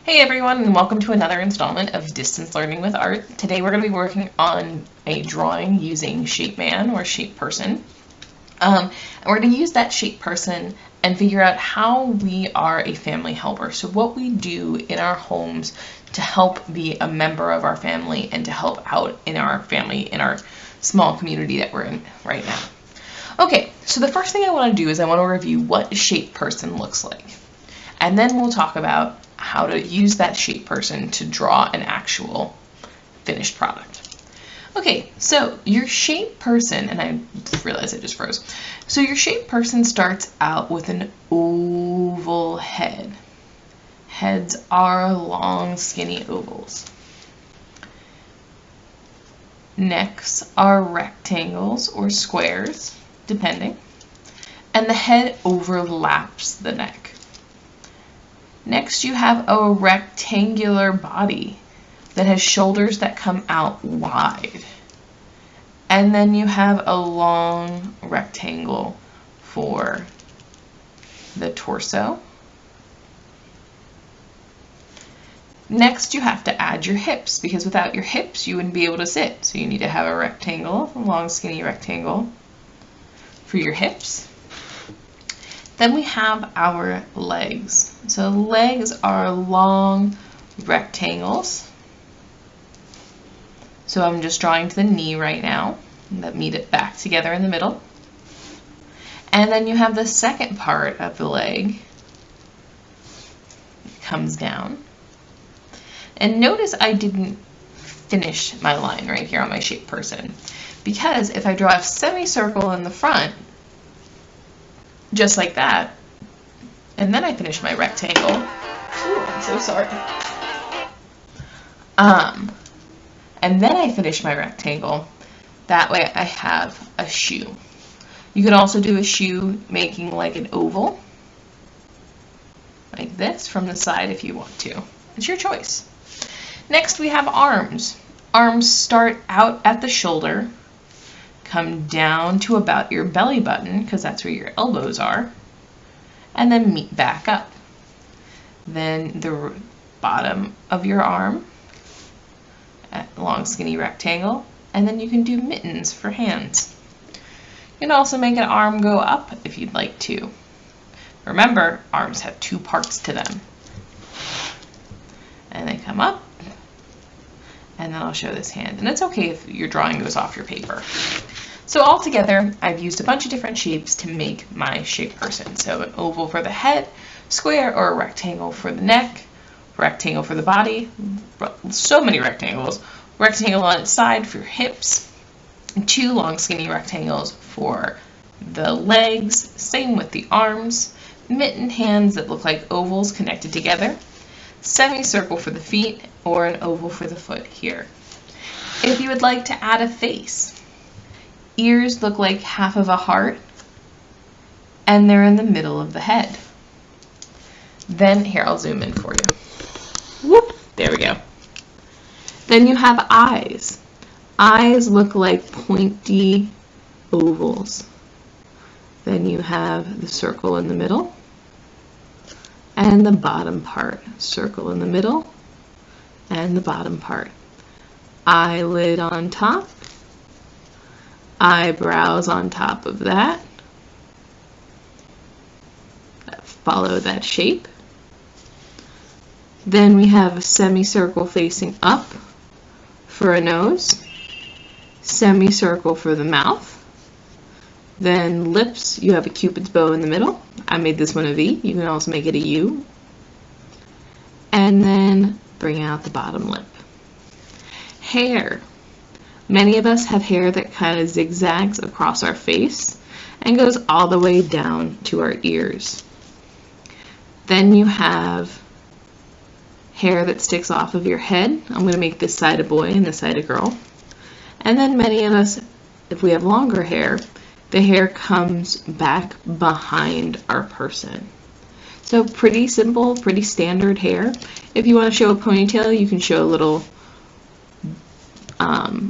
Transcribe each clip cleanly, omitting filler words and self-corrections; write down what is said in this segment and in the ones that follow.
Hey everyone, and welcome to another installment of Distance Learning with Art. Today we're going to be working on a drawing using Shape Man or Shape Person. And we're going to use that Shape Person and figure out how we are a family helper. So what we do in our homes to help be a member of our family and to help out in our family, in our small community that we're in right now. Okay, so the first thing I want to do is I want to review what a Shape Person looks like. And then we'll talk about how to use that Shape Person to draw an actual finished product. Okay, so your Shape Person, and I realized I just froze. So your Shape Person starts out with an oval head. Heads are long, skinny ovals. Necks are rectangles or squares, depending. And the head overlaps the neck. Next, you have a rectangular body that has shoulders that come out wide. And then you have a long rectangle for the torso. Next, you have to add your hips, because without your hips, you wouldn't be able to sit. So you need to have a rectangle, a long, skinny rectangle for your hips. Then we have our legs. So legs are long rectangles. So I'm just drawing to the knee right now that meet it back together in the middle. And then you have the second part of the leg. It comes down. And notice I didn't finish my line right here on my Shape Person, because if I draw a semicircle in the front, just like that, and then I finish my rectangle. Ooh, I'm so sorry. And then I finish my rectangle. That way I have a shoe. You could also do a shoe making like an oval, like this from the side if you want to. It's your choice. Next we have arms. Arms start out at the shoulder, come down to about your belly button, because that's where your elbows are, and then meet back up. Then the bottom of your arm, a long skinny rectangle, and then you can do mittens for hands. You can also make an arm go up if you'd like to. Remember, arms have two parts to them. And they come up, and then I'll show this hand. And it's okay if your drawing goes off your paper. So altogether, I've used a bunch of different shapes to make my Shape Person. So an oval for the head, square or a rectangle for the neck, rectangle for the body, so many rectangles, rectangle on its side for your hips, and two long skinny rectangles for the legs, same with the arms, mitten hands that look like ovals connected together, semicircle for the feet, or an oval for the foot here. If you would like to add a face, ears look like half of a heart, and they're in the middle of the head. Then, here, I'll zoom in for you. Whoop, there we go. Then you have eyes. Eyes look like pointy ovals. Then you have the circle in the middle, and the bottom part. Circle in the middle, and the bottom part. Eyelid on top, eyebrows on top of that. Follow that shape. Then we have a semicircle facing up for a nose, semicircle for the mouth. Then lips, you have a cupid's bow in the middle. I made this one a V. You can also make it a U. And then bring out the bottom lip. Hair. Many of us have hair that kind of zigzags across our face and goes all the way down to our ears. Then you have hair that sticks off of your head. I'm going to make this side a boy and this side a girl. And then many of us, if we have longer hair, the hair comes back behind our person. So pretty simple, pretty standard hair. If you want to show a ponytail, you can show a little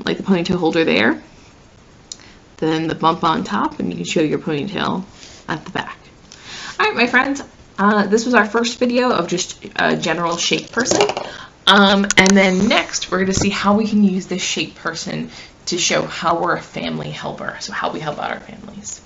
like the ponytail holder there, then the bump on top, and you can show your ponytail at the back. Alright, my friends, This was our first video of just a general shape person. And then next, we're going to see how we can use this shape person to show how we're a family helper, so how we help out our families.